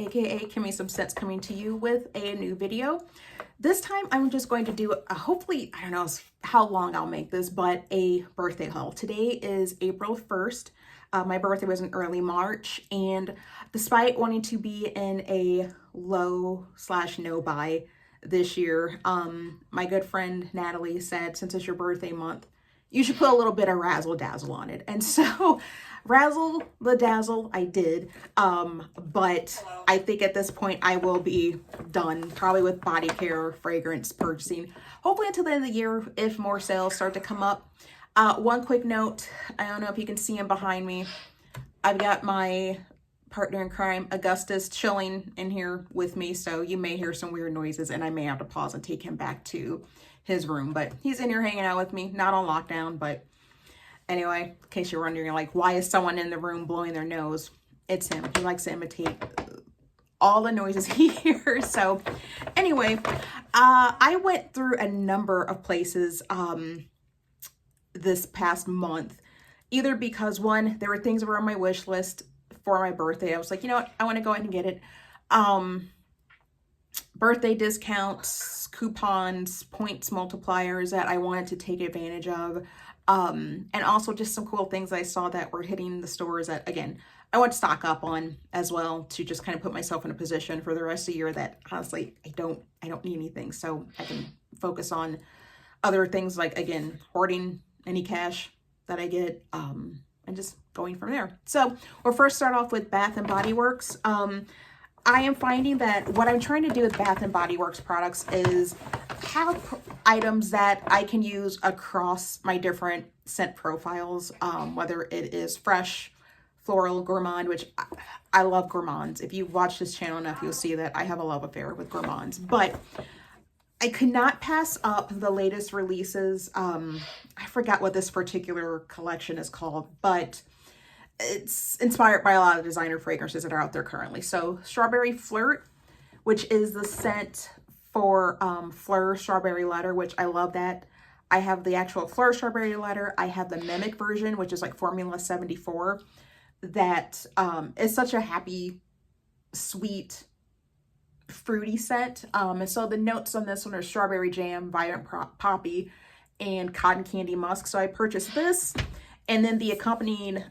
aka Kimmy Some Sense, coming to you with a new video. This time I'm just going to do a, hopefully, I don't know how long I'll make this, but a birthday haul. Today is April 1st. My birthday was in early March, and despite wanting to be in a low/no buy this year, my good friend Natalie said, since it's your birthday month, you should put a little bit of razzle dazzle on it. And so razzle the dazzle I did, but I think at this point I will be done probably with body care, fragrance purchasing, hopefully until the end of the year if more sales start to come up. One quick note, I don't know if you can see him behind me. I've got my partner in crime, Augustus, chilling in here with me, so you may hear some weird noises and I may have to pause and take him back to his room, but he's in here hanging out with me, not on lockdown. But anyway, in case you're wondering, like, why is someone in the room blowing their nose? It's him. He likes to imitate all the noises he hears. So anyway, I went through a number of places this past month, either because one, there were things that were on my wish list for my birthday. I was like, you know what, I want to go ahead and get it. Birthday discounts, coupons, points multipliers that I wanted to take advantage of. And also just some cool things I saw that were hitting the stores that, again, I want to stock up on as well, to just kind of put myself in a position for the rest of the year that honestly, I don't need anything. So I can focus on other things, like, again, hoarding any cash that I get, and just going from there. So we'll first start off with Bath and Body Works. I am finding that what I'm trying to do with Bath and Body Works products is have items that I can use across my different scent profiles, whether it is fresh, floral, gourmand, which I love gourmands. If you watch this channel enough, you'll see that I have a love affair with gourmands. But I could not pass up the latest releases. I forgot what this particular collection is called, but it's inspired by a lot of designer fragrances that are out there currently. So Strawberry Flirt, which is the scent for Fleur Strawberry Letter, which I love that. I have the actual Fleur Strawberry Letter. I have the Miim Miic version, which is like Formula 74. That is such a happy, sweet, fruity scent. And so the notes on this one are strawberry jam, vibrant poppy, and cotton candy musk. So I purchased this, and then the accompanying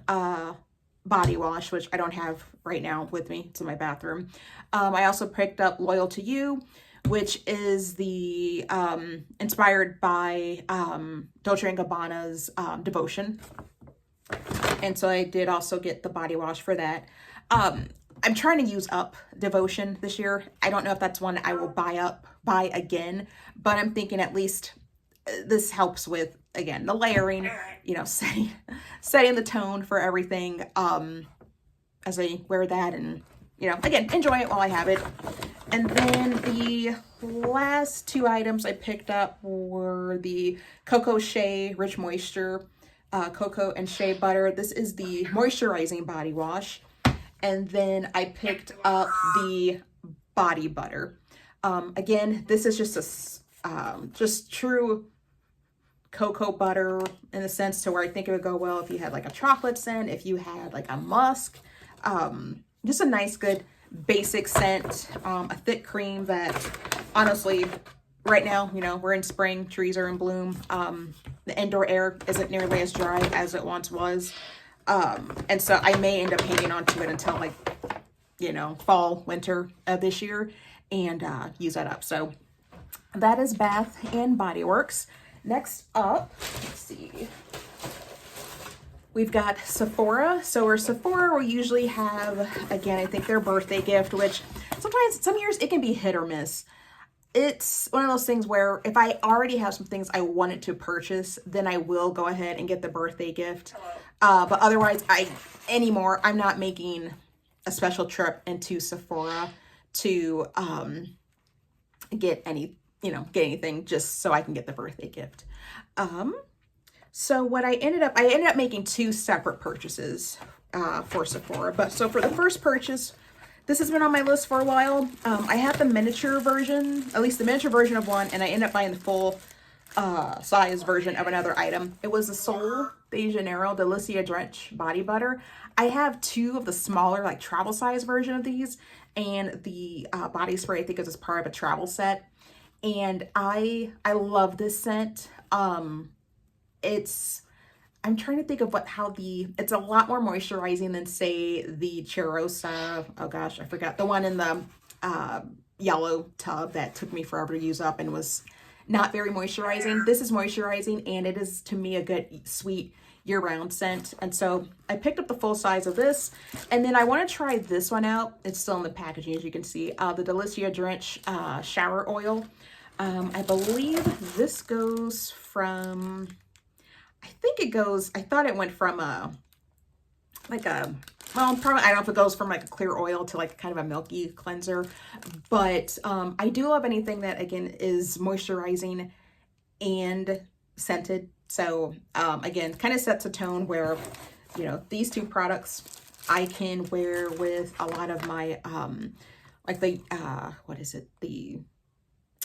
body wash, which I don't have right now with me. It's in my bathroom. I also picked up Loyal to You, which is the inspired by Dolce & Gabbana's Devotion. And so I did also get the body wash for that. I'm trying to use up Devotion this year. I don't know if that's one I will buy again, but I'm thinking at least this helps with, again, the layering, you know, setting the tone for everything as I wear that, and, you know, again, enjoy it while I have it. And then the last two items I picked up were the Cocoa Shea Rich Moisture Cocoa and Shea Butter. This is the moisturizing body wash. And then I picked up the body butter. Again, this is just just true cocoa butter in the sense to where I think it would go well if you had like a chocolate scent, if you had like a musk, just a nice, good basic scent, a thick cream that honestly, right now, you know, we're in spring, trees are in bloom. The indoor air isn't nearly as dry as it once was. And so I may end up hanging on to it until, like, you know, fall, winter of this year, and use that up. So that is Bath and Body Works. Next up, let's see, we've got Sephora. So where Sephora will usually have, again, I think their birthday gift, which sometimes, some years it can be hit or miss. It's one of those things where if I already have some things I wanted to purchase, then I will go ahead and get the birthday gift. But otherwise, I'm not making a special trip into Sephora to get anything just so I can get the birthday gift. So what I ended up making two separate purchases for Sephora. But so for the first purchase, this has been on my list for a while. I have the miniature version, at least the miniature version of one, and I ended up buying the full size version of another item. It was the Sol de Janeiro Delicia Drench Body Butter. I have 2 of the smaller, like travel size version of these, and the body spray I think is part of a travel set. And I love this scent. I'm trying to think of it's a lot more moisturizing than, say, the Cheirosa. Oh gosh, I forgot the one in the yellow tub that took me forever to use up and was not very moisturizing. This is moisturizing, and it is, to me, a good, sweet, year-round scent. And so I picked up the full size of this, and then I want to try this one out. It's still in the packaging, as you can see. The Delicia Drench Shower Oil. I believe this goes from... I thought it went from well, probably, I don't know if it goes from like a clear oil to like kind of a milky cleanser, but I do love anything that, again, is moisturizing and scented. So again, kind of sets a tone where, you know, these 2 products I can wear with a lot of my, like the, what is it? The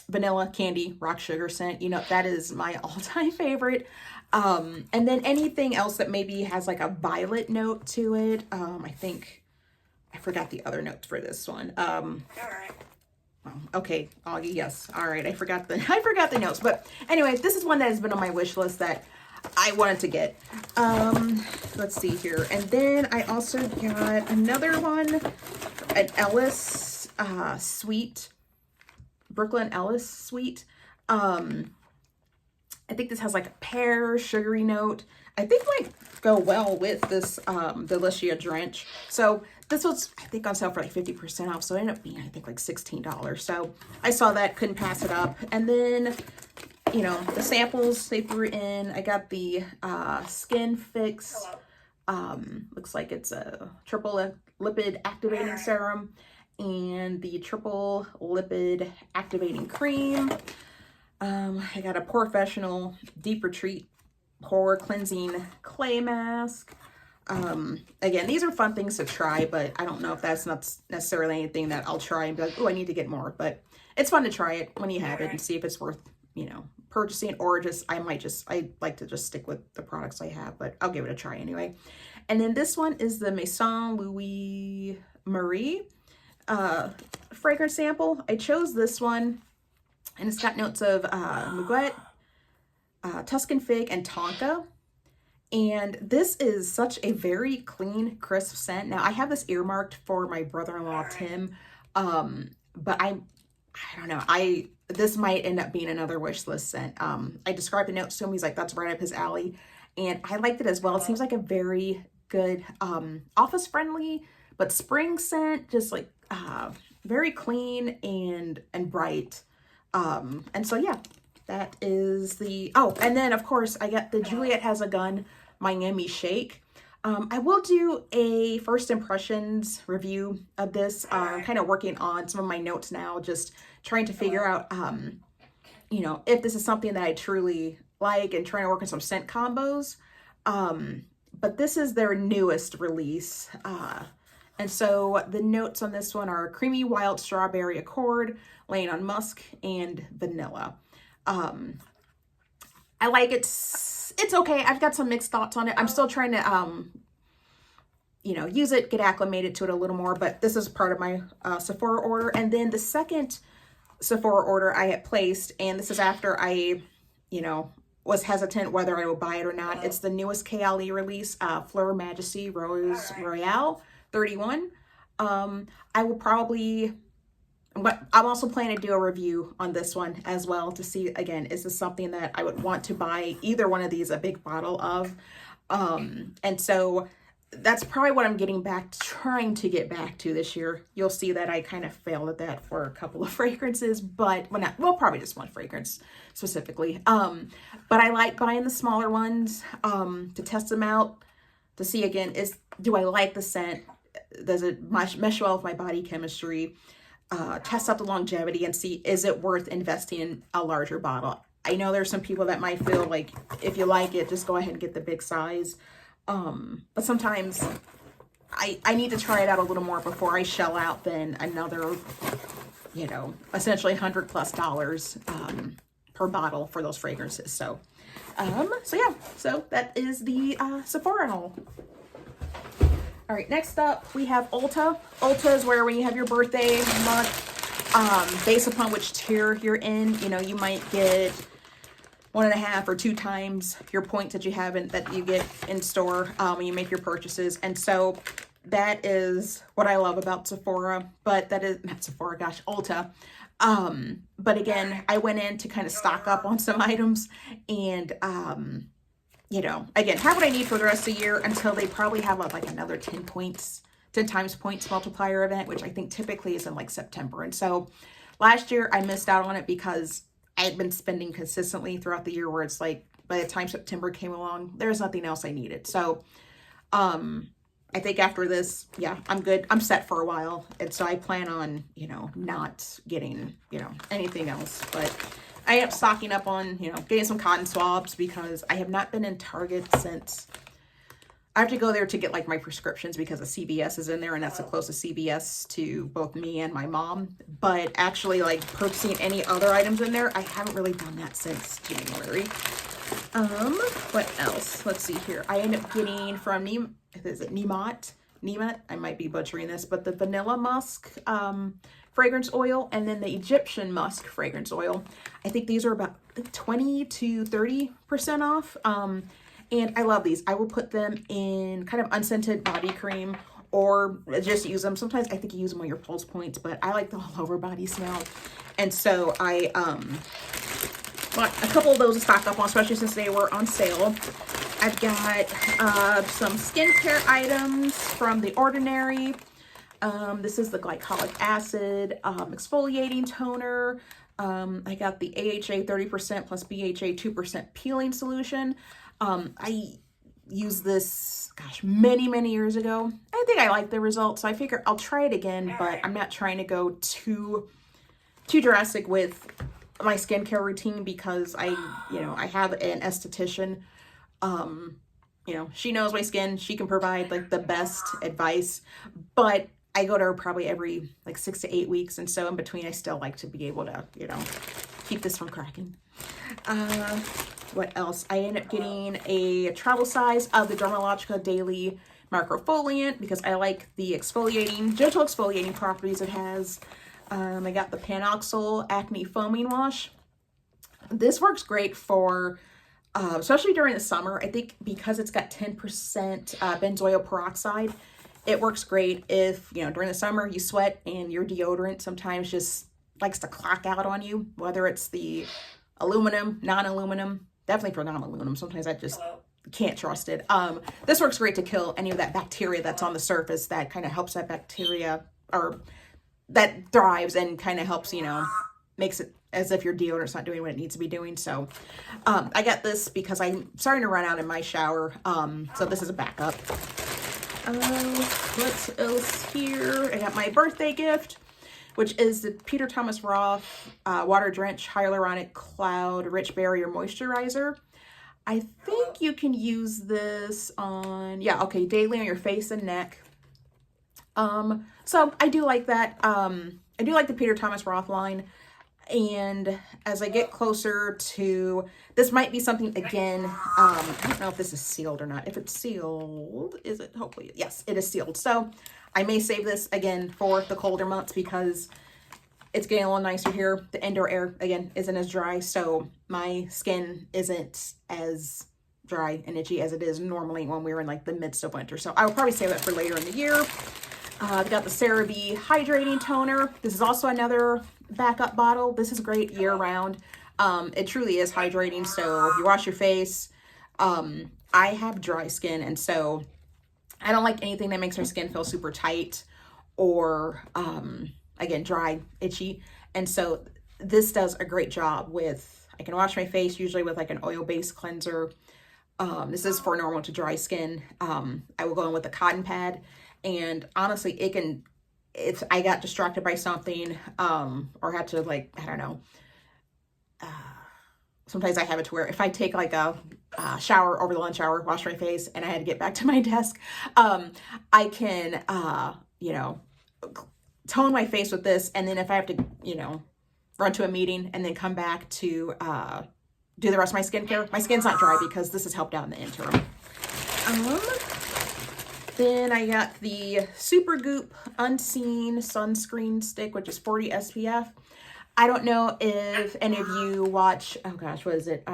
vanilla candy rock sugar scent. You know, that is my all-time favorite. And then anything else that maybe has like a violet note to it. I think I forgot the other notes for this one. Okay, Augie, yes. All right, I forgot the notes. But anyway, this is one that has been on my wish list that I wanted to get. Let's see here. And then I also got another one, an Ellis sweet, Brooklyn Ellis sweet. I think this has like a pear sugary note. I think might go well with this Delicia Drench. So this was, I think, on sale for like 50% off. So it ended up being, I think, like $16. So I saw that, couldn't pass it up. And then, you know, the samples they threw in. I got the Skin Fix. Looks like it's a triple lipid activating serum and the triple lipid activating cream. I got a Professional Deep Retreat Pore Cleansing Clay Mask. Again, these are fun things to try, but I don't know if that's not necessarily anything that I'll try and be like, oh, I need to get more. But it's fun to try it when you have it and see if it's worth, you know, purchasing, or just, I like to just stick with the products I have, but I'll give it a try anyway. And then this one is the Maison Louis Marie fragrance sample. I chose this one, and it's got notes of Muguet, Tuscan Fig, and Tonka. And this is such a very clean, crisp scent. Now, I have this earmarked for my brother-in-law, Tim, but I don't know. This might end up being another wish list scent. I described the notes to him. He's like, that's right up his alley. And I liked it as well. It seems like a very good office-friendly, but spring scent, just like very clean and bright. And so, yeah, that is the, oh, and then of course I got the Juliet Has a Gun Miami Shake. I will do a first impressions review of this. Kind of working on some of my notes now, just trying to figure out, you know, if this is something that I truly like, and trying to work on some scent combos. But this is their newest release. And so the notes on this one are creamy wild strawberry accord, laying on musk and vanilla. I like it. It's okay. I've got some mixed thoughts on it. I'm still trying to, you know, use it, get acclimated to it a little more, but this is part of my Sephora order. And then the second Sephora order I had placed, and this is after I, you know, was hesitant whether I would buy it or not. It's the newest KLE release, Fleur Majesty Rose Royale 31. I will probably, but I'm also planning to do a review on this one as well to see, again, is this something that I would want to buy either one of these a big bottle of? And so that's probably what I'm trying to get back to this year. You'll see that I kind of failed at that for a couple of fragrances, but probably just one fragrance specifically. But I like buying the smaller ones to test them out, to see, again, do I like the scent? Does it mesh well with my body chemistry? Test out the longevity and see, is it worth investing in a larger bottle? I know there's some people that might feel like if you like it, just go ahead and get the big size. But sometimes I need to try it out a little more before I shell out then another, you know, essentially $100+ per bottle for those fragrances. So, so yeah, so that is the Sephora haul. All right, next up we have Ulta. Ulta is where when you have your birthday month, based upon which tier you're in, you know, you might get 1.5 or 2 times your points that you have that you get in store when you make your purchases. And so that is what I love about Sephora, but that is not Sephora, gosh, Ulta. But again, I went in to kind of stock up on some items and, you know, again, have what I need for the rest of the year until they probably have like another 10 times points multiplier event, which I think typically is in like September. And so last year I missed out on it because I had been spending consistently throughout the year where it's like by the time September came along, there's nothing else I needed. So, I think after this, yeah, I'm good. I'm set for a while. And so I plan on, you know, not getting, you know, anything else. But I am stocking up on, you know, getting some cotton swabs because I have not been in Target since I have to go there to get like my prescriptions because the CVS is in there and that's the closest CVS to both me and my mom. But actually like purchasing any other items in there, I haven't really done that since January. What else? Let's see here. I ended up getting from Miim Miic, I might be butchering this, but the vanilla musk fragrance oil and then the Egyptian musk fragrance oil. I think these are about 20 to 30% off. And I love these. I will put them in kind of unscented body cream or just use them. Sometimes I think you use them on your pulse points, but I like the all over body smell. And so I bought a couple of those to stock up on, especially since they were on sale. I've got some skincare items from The Ordinary. This is the glycolic acid exfoliating toner. I got the AHA 30% plus BHA 2% peeling solution. I used this, gosh, many years ago. I think I like the results, so I figure I'll try it again, but I'm not trying to go too drastic with my skincare routine because I have an esthetician. You know, she knows my skin. She can provide like the best advice, but I go to her probably every like 6 to 8 weeks. And so in between, I still like to be able to, you know, keep this from cracking. What else? I ended up getting a travel size of the Dermalogica Daily Microfoliant because I like the gentle exfoliating properties it has. I got the Panoxyl Acne Foaming Wash. This works great for, especially during the summer. I think because it's got 10% benzoyl peroxide, it works great if, you know, during the summer you sweat and your deodorant sometimes just likes to clock out on you, whether it's the aluminum, non-aluminum, definitely for non-aluminum. Sometimes I just can't trust it. This works great to kill any of that bacteria that's on the surface that kind of helps that bacteria, or that thrives and kind of helps, you know, makes it as if your deodorant's not doing what it needs to be doing. So I got this because I'm starting to run out in my shower. So this is a backup. What else here? I got my birthday gift, which is the Peter Thomas Roth Water Drench Hyaluronic Cloud Rich Barrier Moisturizer. I think you can use this on, daily on your face and neck. So I do like that. I do like the Peter Thomas Roth line. And as I get closer to, this might be something again, I don't know if this is sealed or not. If it's sealed, is it? Hopefully, yes, it is sealed. So I may save this again for the colder months because it's getting a little nicer here. The indoor air, again, isn't as dry. So my skin isn't as dry and itchy as it is normally when we're in like the midst of winter. So I will probably save that for later in the year. I've got the CeraVe Hydrating Toner. This is also another backup bottle. This is great year round. It truly is hydrating. So if you wash your face, I have dry skin. And so I don't like anything that makes my skin feel super tight or, again, dry, itchy. And so this does a great job with, I can wash my face usually with like an oil-based cleanser. This is for normal to dry skin. I will go in with a cotton pad. And honestly, I got distracted by something, or had to like, I don't know. Sometimes I have it to where if I take like a shower over the lunch hour, wash my face, and I had to get back to my desk, I can, tone my face with this. And then if I have to, run to a meeting, and then come back to do the rest of my skincare. My skin's not dry because this has helped out in the interim. Then I got the Super Goop Unseen Sunscreen Stick, which is 40 SPF. I don't know if any of you watch, oh gosh, what is it?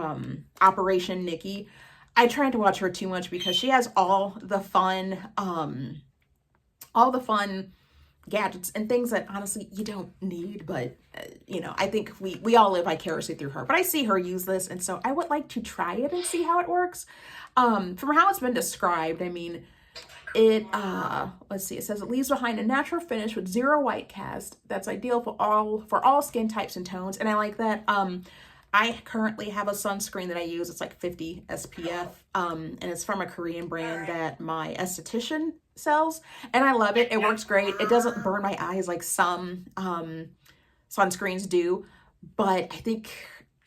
Operation Nikki. I tried to watch her too much because she has all the fun gadgets and things that honestly you don't need, but you know, I think we all live vicariously through her. But I see her use this, and so I would like to try it and see how it works. From how it's been described, I mean, it let's see, it says it leaves behind a natural finish with 0 white cast that's ideal for all skin types and tones, and I like that. I currently have a sunscreen that I use. It's like 50 SPF, and it's from a Korean brand that my esthetician sells, and I love it. It works great. It doesn't burn my eyes like some sunscreens do, but I think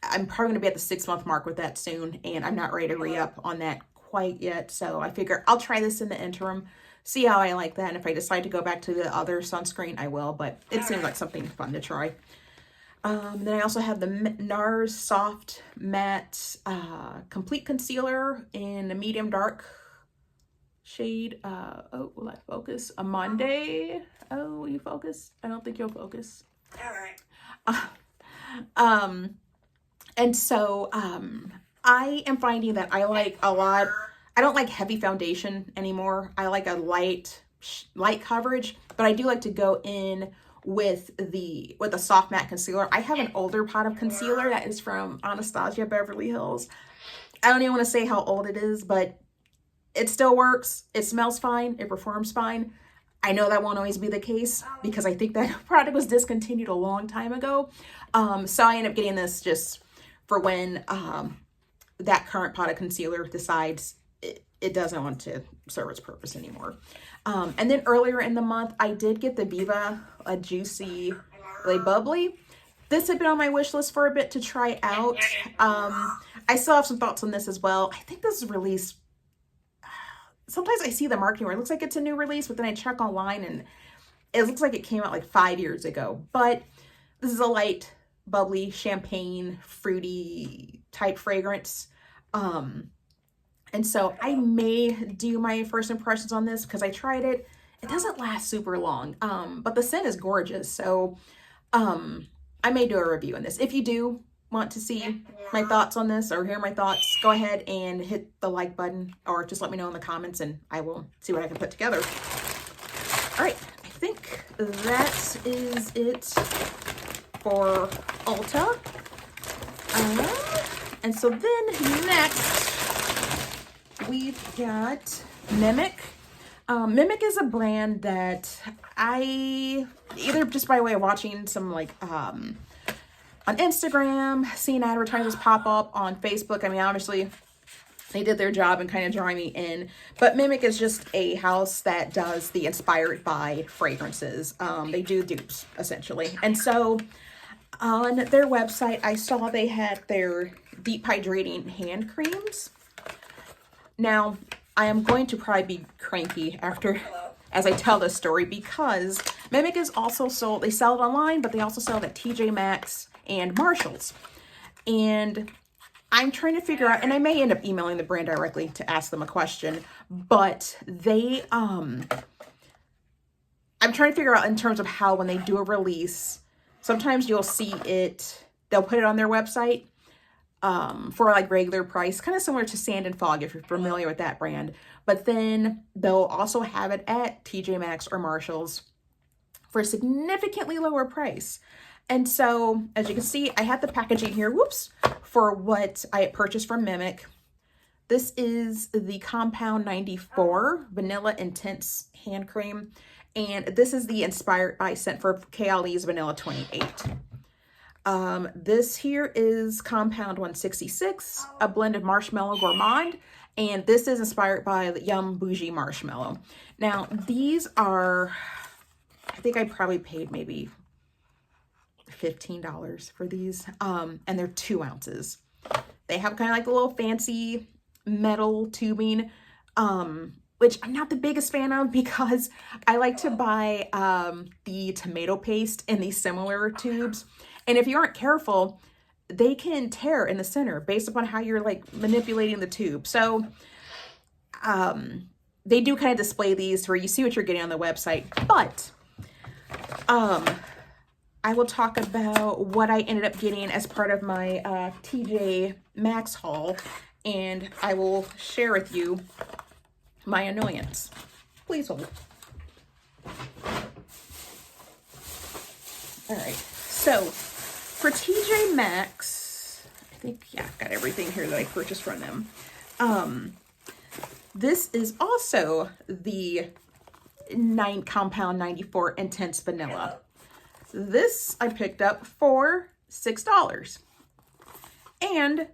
I'm probably going to be at the 6-month mark with that soon, and I'm not ready to re-up on that quite yet. So I figure I'll try this in the interim, see how I like that, and if I decide to go back to the other sunscreen, I will, but it seems like something fun to try. Then I also have the NARS Soft Matte Complete Concealer in a medium dark shade. Oh, will I focus? Amande. Oh, will you focus? I don't think you'll focus. All right. And so I am finding that I like a lot. I don't like heavy foundation anymore. I like a light coverage, but I do like to go in with a soft matte concealer. I have an older pot of concealer that is from Anastasia Beverly Hills. I don't even want to say how old it is, but it still works. It smells fine. It performs fine. I know that won't always be the case because I think that product was discontinued a long time ago. So I end up getting this just for when that current pot of concealer decides it doesn't want to serve its purpose anymore. And then earlier in the month, I did get the Viva a Juicy Le Bubbly. This had been on my wish list for a bit to try out. I still have some thoughts on this as well. I think this is released. Sometimes I see the marketing where it looks like it's a new release, but then I check online and it looks like it came out like 5 years ago. But this is a light, bubbly, champagne, fruity type fragrance. And so I may do my first impressions on this because I tried it. It doesn't last super long, but the scent is gorgeous. So I may do a review on this. If you do want to see my thoughts on this or hear my thoughts, go ahead and hit the like button or just let me know in the comments and I will see what I can put together. All right, I think that is it for Ulta. And so then next, we've got Miim Miic. Miim Miic is a brand that I, either just by way of watching some like on Instagram, seeing advertisements pop up on Facebook. I mean, obviously they did their job and kind of drawing me in, but Miim Miic is just a house that does the inspired by fragrances. They do dupes essentially. And so on their website, I saw they had their deep hydrating hand creams. Now, I am going to probably be cranky as I tell this story because Miim Miic is also sold, they sell it online, but they also sell it at TJ Maxx and Marshalls. And I'm trying to figure out, and I may end up emailing the brand directly to ask them a question, but they, I'm trying to figure out in terms of how when they do a release, sometimes you'll see it, they'll put it on their website for like regular price, kind of similar to Sand and Fog if you're familiar with that brand. But then they'll also have it at TJ Maxx or Marshalls for a significantly lower price. And so, as you can see, I had the packaging here, whoops, for what I had purchased from Miim Miic. This is the Compound 94 Vanilla Intense Hand Cream. And this is the Inspired by scent for Kayali's Vanilla 28. This here is Compound 166, a blended marshmallow gourmand. And this is inspired by the Yum Bougie Marshmallow. Now, these are, I think I probably paid maybe $15 for these. And they're 2 ounces. They have kind of like a little fancy metal tubing, which I'm not the biggest fan of because I like to buy the tomato paste in these similar tubes. And if you aren't careful, they can tear in the center based upon how you're like manipulating the tube. So they do kind of display these where you see what you're getting on the website, but I will talk about what I ended up getting as part of my TJ Maxx haul, and I will share with you my annoyance. Please hold. All right, so for TJ Maxx, I think, yeah, I've got everything here that I purchased from them. This is also the Compound 94 Intense Vanilla. This I picked up for $6. And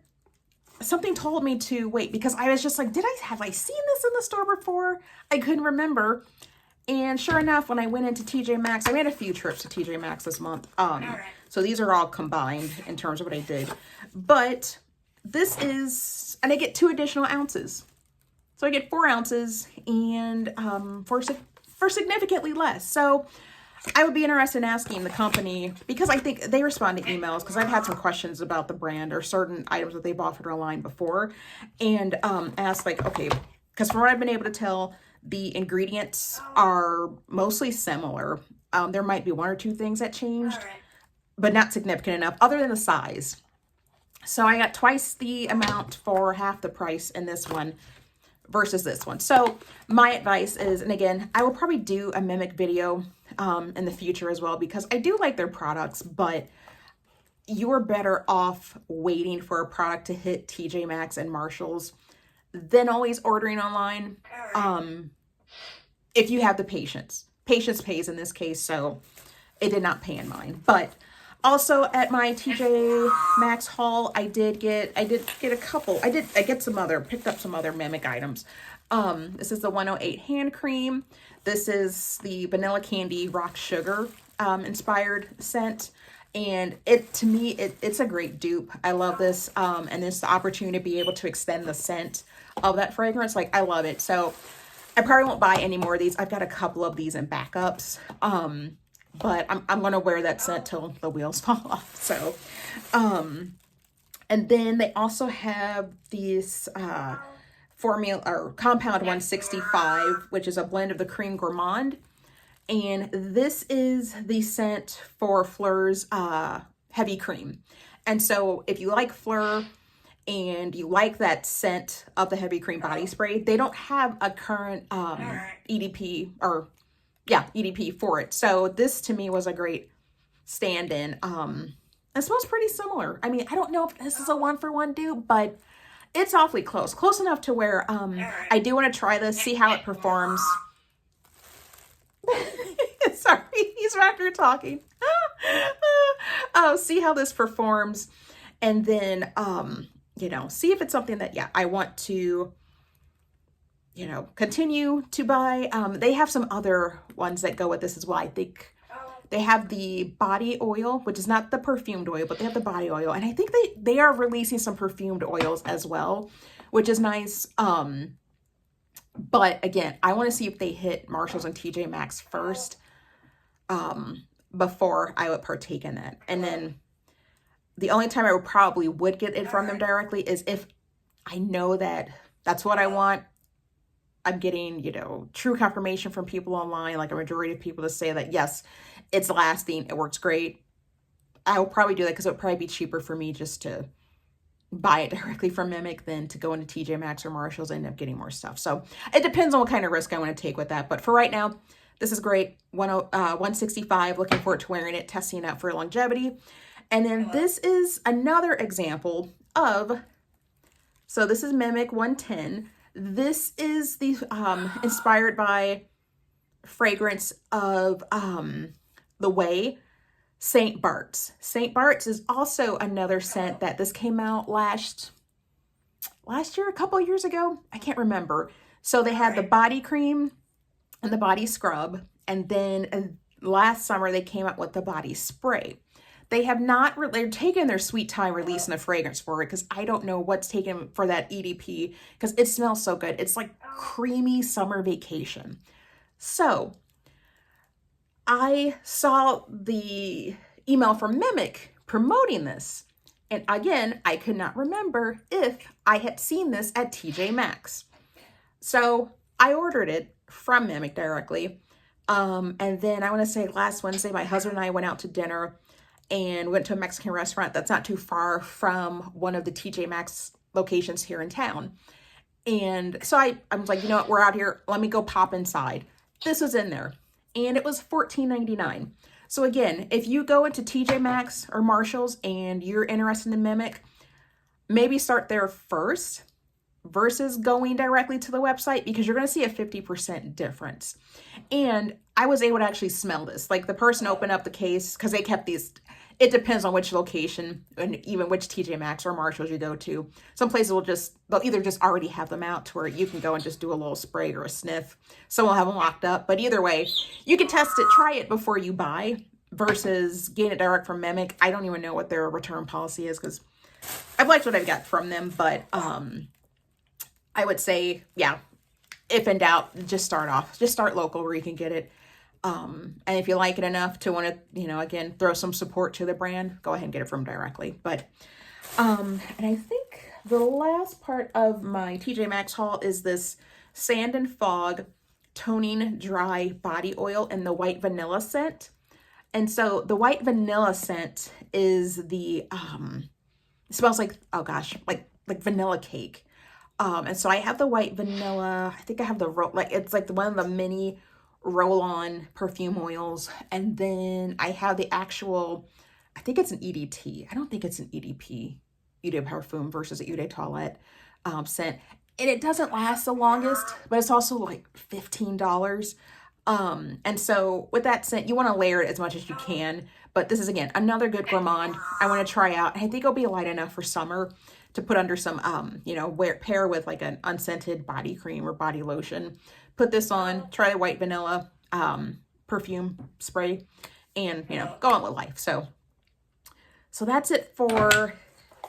something told me to wait, because I was just like, have I seen this in the store before? I couldn't remember. And sure enough, when I went into TJ Maxx, I made a few trips to TJ Maxx this month. So these are all combined in terms of what I did. But this is, and I get 2 additional ounces. So I get 4 ounces and for significantly less. So I would be interested in asking the company, because I think they respond to emails, because I've had some questions about the brand or certain items that they've offered online before, and ask like, okay, because from what I've been able to tell, the ingredients are mostly similar. There might be 1 or 2 things that changed, but not significant enough other than the size. So I got twice the amount for half the price in this one versus this one. So my advice is, and again, I will probably do a Miim Miic video in the future as well, because I do like their products, but you're better off waiting for a product to hit TJ Maxx and Marshalls than always ordering online. If you have the patience. Patience pays in this case, so it did not pay in mine. But also at my TJ Maxx haul, I did get a couple. I picked up some other Miim Miic items. This is the 108 hand cream. This is the vanilla candy rock sugar inspired scent. And to me, it's a great dupe. I love this. And there's the opportunity to be able to extend the scent of that fragrance. Like, I love it. So I probably won't buy any more of these. I've got a couple of these in backups. But I'm going to wear that scent till the wheels fall off. So, and then they also have these, formula or Compound 165, which is a blend of the Cream Gourmand. And this is the scent for Fleur's, heavy cream. And so if you like Fleur and you like that scent of the heavy cream body spray, they don't have a current, EDP EDP for it. So this to me was a great stand-in. It smells pretty similar. I mean, I don't know if this is a 1-for-1 dupe, but it's awfully close. Close enough to where I do want to try this, see how it performs. Sorry, he's back here talking. See how this performs, and then see if it's something that I want to continue to buy. They have some other ones that go with this as well. I think they have the body oil, which is not the perfumed oil, but they have the body oil. And I think they are releasing some perfumed oils as well, which is nice. But again, I want to see if they hit Marshalls and TJ Maxx first before I would partake in that. And then the only time I probably would get it from them directly is if I know that that's what I want. I'm getting, true confirmation from people online, like a majority of people to say that, yes, it's lasting, it works great. I will probably do that because it would probably be cheaper for me just to buy it directly from Miim Miic than to go into TJ Maxx or Marshalls and end up getting more stuff. So it depends on what kind of risk I want to take with that. But for right now, this is great. 165, looking forward to wearing it, testing it out for longevity. And then this is another example of, so this is Miim Miic 110. This is the inspired by fragrance of the Way, St. Bart's. St. Bart's is also another scent that this came out last year, a couple of years ago. I can't remember. So they had the body cream and the body scrub. And then last summer they came out with the body spray. They have not, they're taking their sweet time releasing the fragrance for it, because I don't know what's taken for that EDP, because it smells so good. It's like creamy summer vacation. So I saw the email from Miim Miic promoting this. And again, I could not remember if I had seen this at TJ Maxx. So I ordered it from Miim Miic directly. And then I want to say last Wednesday, my husband and I went out to dinner and went to a Mexican restaurant that's not too far from one of the TJ Maxx locations here in town. And so I was like, you know what, we're out here, let me go pop inside. This was in there and it was $14.99. So again, if you go into TJ Maxx or Marshall's and you're interested in Miim Miic, maybe start there first versus going directly to the website, because you're going to see a 50% difference. And I was able to actually smell this. Like the person opened up the case, because they kept these, it depends on which location and even which TJ Maxx or Marshalls you go to. Some places they'll either just already have them out to where you can go and just do a little spray or a sniff. Some will have them locked up, but either way, you can test it, try it before you buy versus getting it direct from Miim Miic. I don't even know what their return policy is, because I've liked what I've got from them, but I would say, yeah, if in doubt, just start local where you can get it. And if you like it enough to want to, again, throw some support to the brand, go ahead and get it from directly. But, and I think the last part of my TJ Maxx haul is this Sand and Fog Toning Dry Body Oil in the white vanilla scent. And so the white vanilla scent is the, it smells like, oh gosh, like vanilla cake. And so I have the white vanilla, I think I have it's like one of the mini roll-on perfume oils. And then I have the actual, I think it's an EDT. I don't think it's an EDP, Eau de Parfum versus Eau de Toilette scent. And it doesn't last the longest, but it's also like $15. And so with that scent, you want to layer it as much as you can. But this is, again, another good gourmand I want to try out. And I think it'll be light enough for summer to put under some, pair with like an unscented body cream or body lotion. Put this on, try the white vanilla perfume spray, and, go on with life. So that's it for,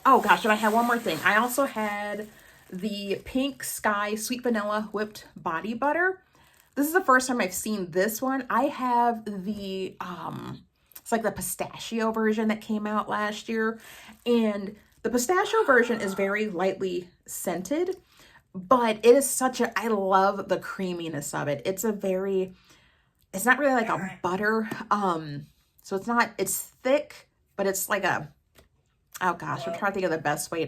oh gosh, and I have one more thing. I also had the Pink Sky Sweet Vanilla Whipped Body Butter. This is the first time I've seen this one. I have the, it's like the pistachio version that came out last year. And the pistachio version is very lightly scented, but it is I love the creaminess of it. It's not really like a butter. So it's thick, but it's like oh gosh, I'm trying to think of the best way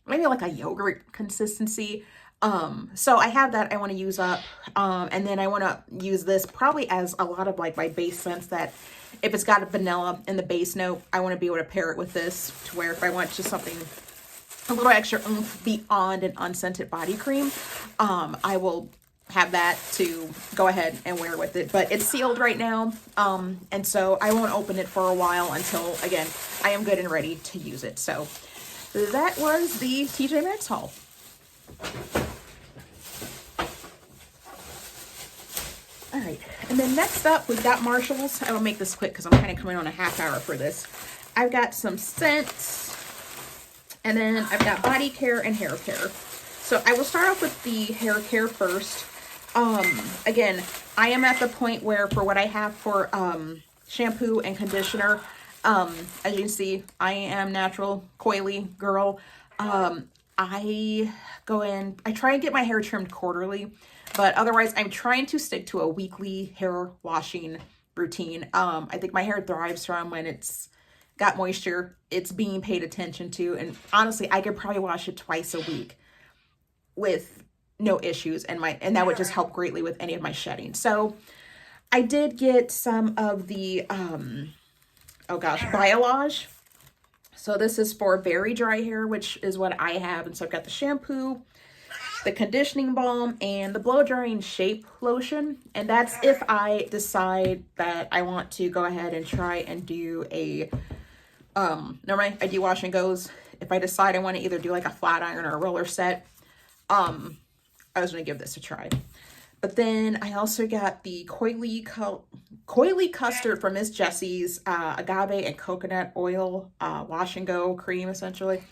maybe like a yogurt consistency. So I have that I want to use up. And then I want to use this probably as a lot of like my base scents, that if it's got a vanilla in the base note, I want to be able to pair it with this to where if I want just something a little extra oomph beyond an unscented body cream, I will have that to go ahead and wear with it. But it's sealed right now. And so I won't open it for a while until, again, I am good and ready to use it. So that was the TJ Maxx haul. All right, and then next up, we've got Marshalls. I will make this quick because I'm kind of coming on a half hour for this. I've got some scents, and then I've got body care and hair care. So I will start off with the hair care first. Again, I am at the point where for what I have for shampoo and conditioner, as you can see, I am natural, coily girl. I go in, I try and get my hair trimmed quarterly, but otherwise I'm trying to stick to a weekly hair washing routine. I think my hair thrives from when it's got moisture, it's being paid attention to. And honestly, I could probably wash it twice a week with no issues, and that would just help greatly with any of my shedding. So I did get some of the, Biolage. So this is for very dry hair, which is what I have. And so I've got the shampoo, the conditioning balm, and the blow drying shape lotion. And that's if I decide that I want to go ahead and try and do a, normally I do wash and goes. If I decide I want to either do like a flat iron or a roller set, I was going to give this a try. But then I also got the Coily Custard from Miss Jessie's agave and coconut oil wash and go cream, essentially.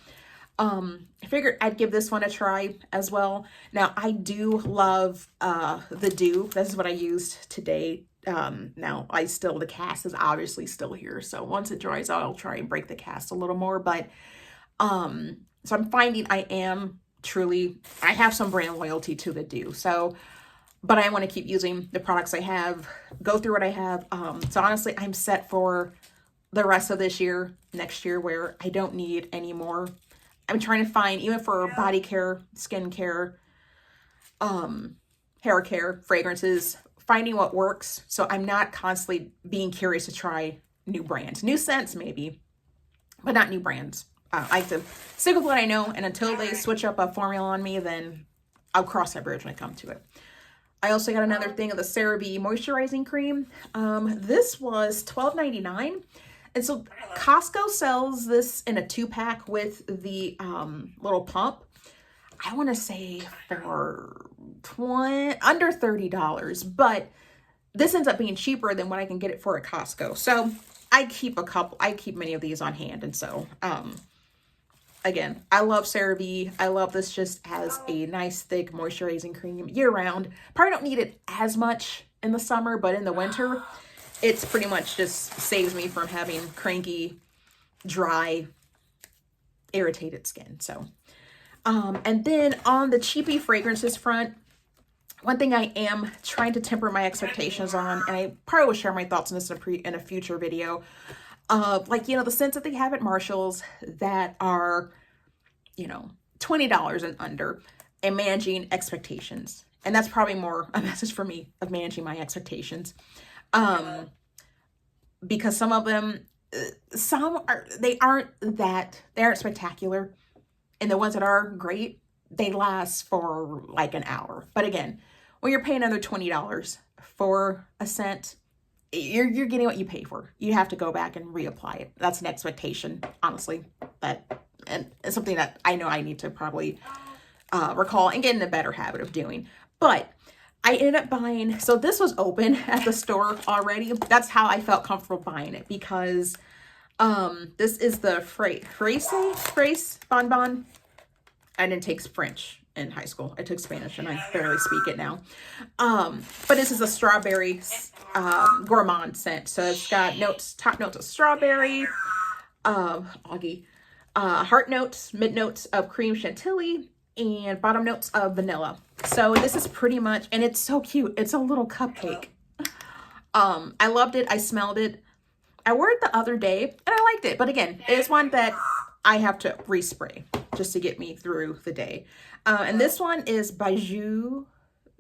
I figured I'd give this one a try as well. Now, I do love the Dew. This is what I used today Now the cast is obviously still here. So once it dries out, I'll try and break the cast a little more. But, so I'm finding I have some brand loyalty to the do. So, but I want to keep using the products I have, go through what I have. So honestly, I'm set for the rest of this year, next year, where I don't need any more. I'm trying to find, even for body care, skin care, hair care, fragrances, finding what works. So I'm not constantly being curious to try new brands, new scents maybe, but not new brands. I like to stick with what I know, and until they switch up a formula on me, then I'll cross that bridge when I come to it. I also got another thing of the CeraVe moisturizing cream. This was $12.99. And so Costco sells this in a 2-pack with the little pump. I want to say for under $30, but this ends up being cheaper than what I can get it for at Costco. So I keep many of these on hand. And so, again, I love CeraVe. I love this just as a nice thick moisturizing cream year round. Probably don't need it as much in the summer, but in the winter, it's pretty much just saves me from having cranky, dry, irritated skin. So, and then on the cheapy fragrances front, one thing I am trying to temper my expectations on, and I probably will share my thoughts on this in a future video, like, the scents that they have at Marshall's that are, $20 and under, and managing expectations. And that's probably more a message for me of managing my expectations. Because some of them, they aren't spectacular. And the ones that are great, they last for like an hour. But again, when you're paying another $20 for a scent, you're getting what you pay for. You have to go back and reapply it. That's an expectation, honestly. And it's something that I know I need to probably recall and get in a better habit of doing. But I ended up buying, so this was open at the store already. That's how I felt comfortable buying it, because this is the Fraise Bonbon. I didn't take French in high school. I took Spanish and I barely speak it now. But this is a strawberry gourmand scent. So it's got top notes of strawberry, heart notes, mid notes of cream chantilly, and bottom notes of vanilla. So this is pretty much, and it's so cute. It's a little cupcake. I loved it. I smelled it. I wore it the other day and I liked it. But again, it is one that I have to respray just to get me through the day. And this one is Bijou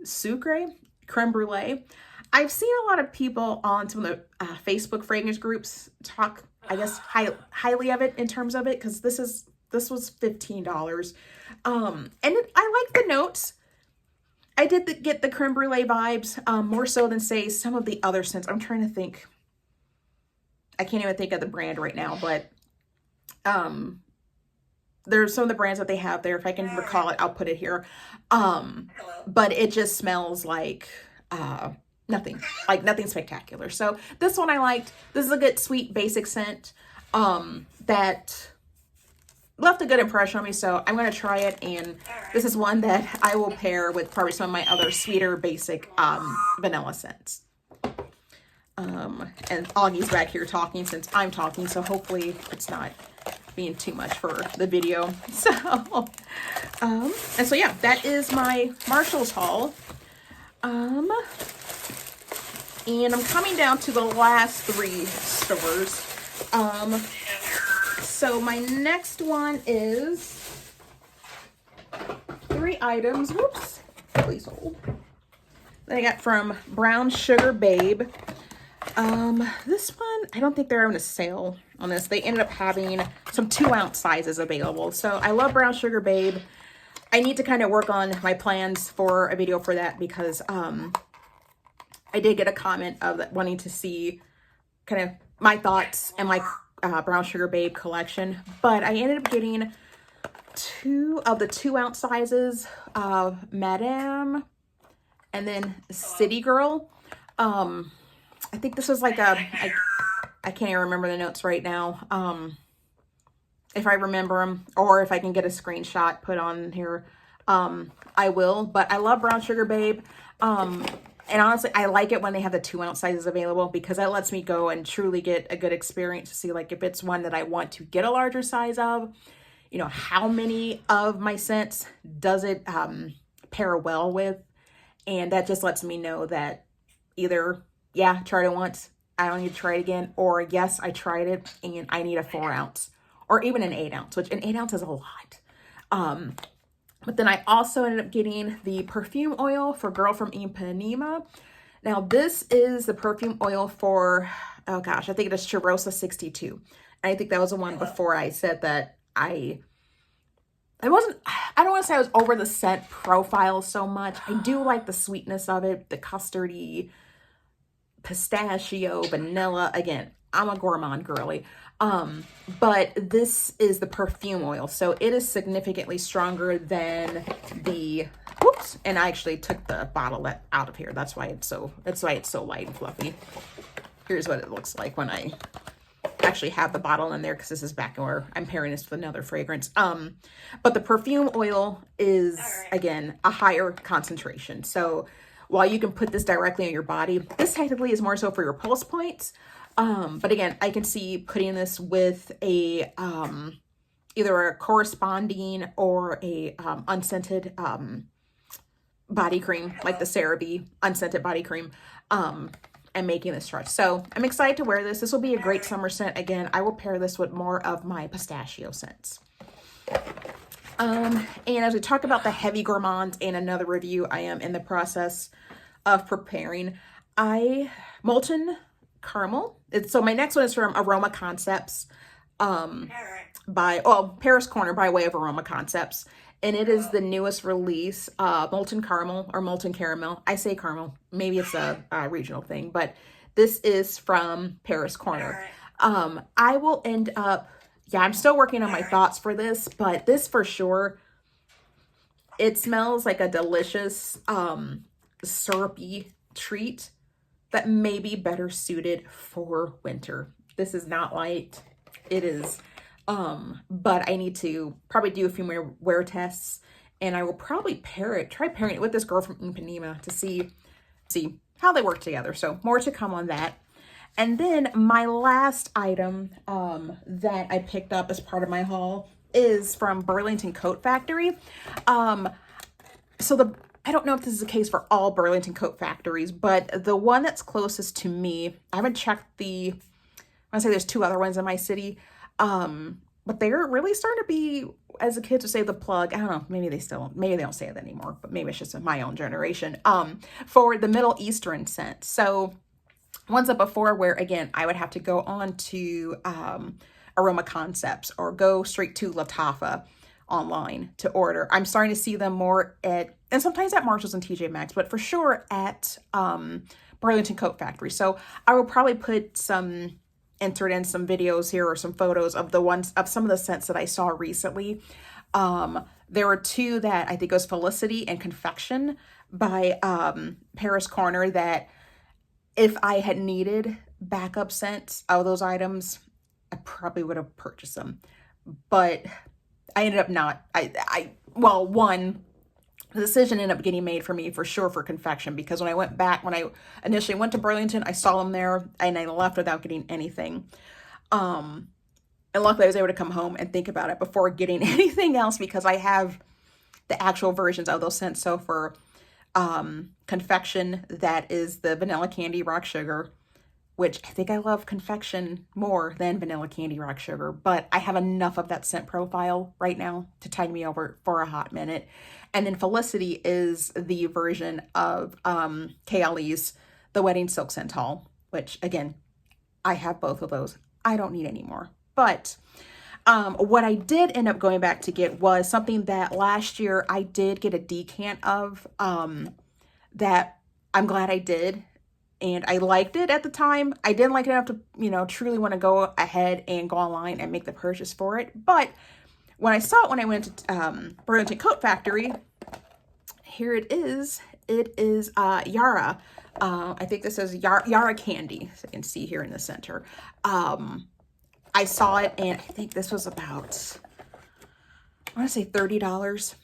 Sucre Creme Brulee. I've seen a lot of people on some of the Facebook fragrance groups talk, I guess, highly of it in terms of it, because this was $15. And I like the notes. I did get the creme brulee vibes, more so than, say, some of the other scents. I'm trying to think. I can't even think of the brand right now, but there's some of the brands that they have there. If I can recall it, I'll put it here. But it just smells like nothing spectacular. So this one I liked. This is a good, sweet, basic scent that left a good impression on me. So I'm going to try it. And this is one that I will pair with probably some of my other sweeter, basic vanilla scents. And Augie's back here talking since I'm talking. So hopefully it's not being too much for the video. So, and so yeah, that is my Marshall's haul. And I'm coming down to the last 3 stores. So my next one is 3 items. Whoops, please hold. That I got from Brown Sugar Babe. This one, I don't think they're having a sale on this. They ended up having some 2-ounce sizes available. So I love Brown Sugar Babe. I need to kind of work on my plans for a video for that, because I did get a comment of wanting to see kind of my thoughts and my Brown Sugar Babe collection. But I ended up getting 2 of the 2-ounce sizes of Madame and then City Girl. I think this was like I can't even remember the notes right now. If I remember them, or if I can get a screenshot put on here, I will. But I love Brown Sugar Babe. And honestly, I like it when they have the 2-ounce sizes available because that lets me go and truly get a good experience to see like if it's one that I want to get a larger size of, you know, how many of my scents does it pair well with. And that just lets me know that either, yeah, tried it once, I don't need to try it again, or yes, I tried it and I need a 4-ounce or even an 8-ounce, which an 8-ounce is a lot. But then I also ended up getting the perfume oil for Girl from Ipanema. Now this is the perfume oil for, oh gosh, I think it is Charosa 62. And I think that was the one before I said that I don't want to say I was over the scent profile so much. I do like the sweetness of it, the custardy, pistachio, vanilla. Again, I'm a gourmand girly. But this is the perfume oil. So it is significantly stronger than the, whoops, and I actually took the bottle out of here. That's why it's so light and fluffy. Here's what it looks like when I actually have the bottle in there, because this is back where I'm pairing this with another fragrance. But the perfume oil is, again, a higher concentration. So while you can put this directly on your body, this technically is more so for your pulse points. But again, I can see putting this with a, either a corresponding or a, unscented, body cream, like the CeraVe unscented body cream, and making this stretch. So I'm excited to wear this. This will be a great summer scent. Again, I will pair this with more of my pistachio scents. And as we talk about the heavy gourmands in another review I am in the process of preparing, Molten Caramel. So my next one is from Aroma Concepts, Paris Corner by way of Aroma Concepts. And it is the newest release, Molten Caramel or Molten Caramel. I say caramel, maybe it's a regional thing, but this is from Paris Corner. I will end up, yeah, I'm still working on my thoughts for this, but this for sure, it smells like a delicious syrupy treat that may be better suited for winter. This is not light. It is, but I need to probably do a few more wear tests, and I will probably try pairing it with this Girl from Ipanema to see how they work together. So more to come on that. And then my last item that I picked up as part of my haul is from Burlington Coat Factory. I don't know if this is the case for all Burlington Coat Factories, but the one that's closest to me, I haven't checked I want to say there's 2 other ones in my city, but they're really starting to be, as the kids would say, the plug. I don't know, maybe they don't say it anymore, but maybe it's just my own generation, for the Middle Eastern scent. So ones up before where, again, I would have to go on to Aroma Concepts or go straight to Latafa online to order. I'm starting to see them more and sometimes at Marshalls and TJ Maxx, but for sure at Burlington Coat Factory. So I will probably insert in some videos here or some photos of some of the scents that I saw recently. There were 2 that I think was Felicity and Confection by Paris Corner that if I had needed backup scents of those items, I probably would have purchased them. But I ended up not. The decision ended up getting made for me for sure for Confection, because when I initially went to Burlington, I saw them there and I left without getting anything. And luckily I was able to come home and think about it before getting anything else, because I have the actual versions of those scents. So for Confection, that is the Vanilla Candy Rock Sugar, which I think I love Confection more than Vanilla Candy Rock Sugar, but I have enough of that scent profile right now to tide me over for a hot minute. And then Felicity is the version of KLE's The Wedding Silk Santal, which again, I have both of those. I don't need any more. But what I did end up going back to get was something that last year I did get a decant of, that I'm glad I did. And I liked it at the time. I didn't like it enough to, truly want to go ahead and go online and make the purchase for it. But when I saw it when I went to Burlington Coat Factory, here it is. It is Yara. I think this is Yara Candy. So you can see here in the center. I saw it and I think this was about, I want to say $30.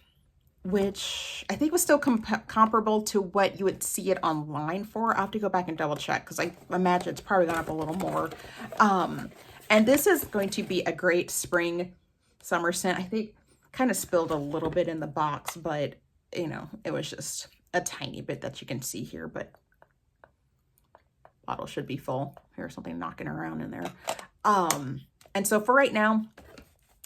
which I think was still comparable to what you would see it online for. I'll have to go back and double check because I imagine it's probably gone up a little more. And this is going to be a great spring summer scent. I think kind of spilled a little bit in the box, but you know, it was just a tiny bit that you can see here, but bottle should be full. Here's something knocking around in there. And so for right now,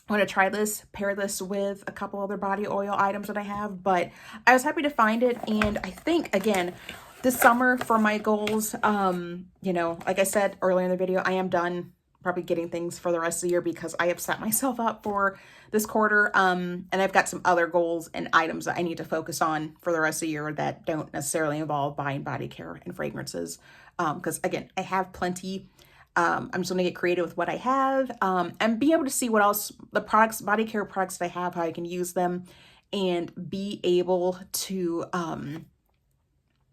I'm going to try this, pair this with a couple other body oil items that I have, but I was happy to find it. And I think, again, this summer for my goals, you know, like I said earlier in the video, I am done probably getting things for the rest of the year because I have set myself up for this quarter. And I've got some other goals and items that I need to focus on for the rest of the year that don't necessarily involve buying body care and fragrances. Because again, I have plenty. I'm just going to get creative with what I have, and be able to see what else, the products, body care products that I have, how I can use them, and be able to,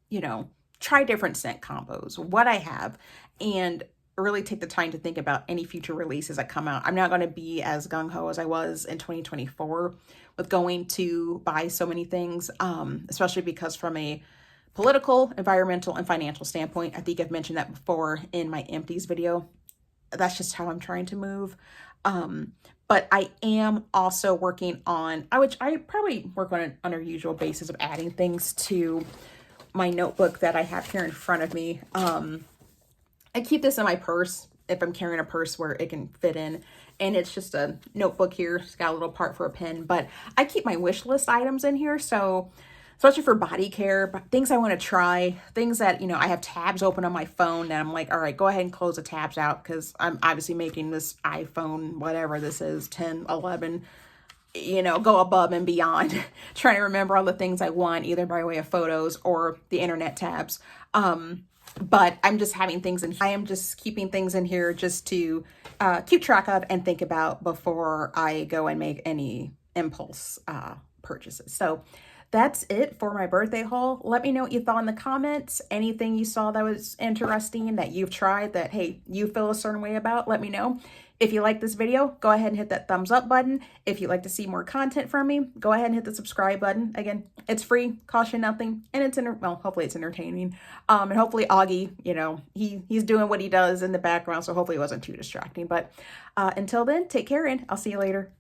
you know, try different scent combos, what I have, and really take the time to think about any future releases that come out. I'm not going to be as gung-ho as I was in 2024 with going to buy so many things, especially because from a political, environmental, and financial standpoint, I think I've mentioned that before in my empties video. That's just how I'm trying to move. But I am also working on, I probably work on an unusual basis of adding things to my notebook that I have here in front of me. I keep this in my purse if I'm carrying a purse where it can fit in. And it's just a notebook here. It's got a little part for a pen. But I keep my wish list items in here. So especially for body care, but things I want to try, things that, you know, I have tabs open on my phone and I'm like, all right, go ahead and close the tabs out because I'm obviously making this iPhone, whatever this is, 10, 11, you know, go above and beyond, trying to remember all the things I want, either by way of photos or the internet tabs. But I'm just having things in, I am just keeping things in here just to keep track of and think about before I go and make any impulse purchases. So that's it for my birthday haul. Let me know what you thought in the comments. Anything you saw that was interesting that you've tried that, hey, you feel a certain way about, let me know. If you like this video, go ahead and hit that thumbs up button. If you'd like to see more content from me, go ahead and hit the subscribe button. Again, it's free, costs you nothing, and it's, well, hopefully it's entertaining. And hopefully Augie, you know, he's doing what he does in the background, so hopefully it wasn't too distracting. But until then, take care, and I'll see you later.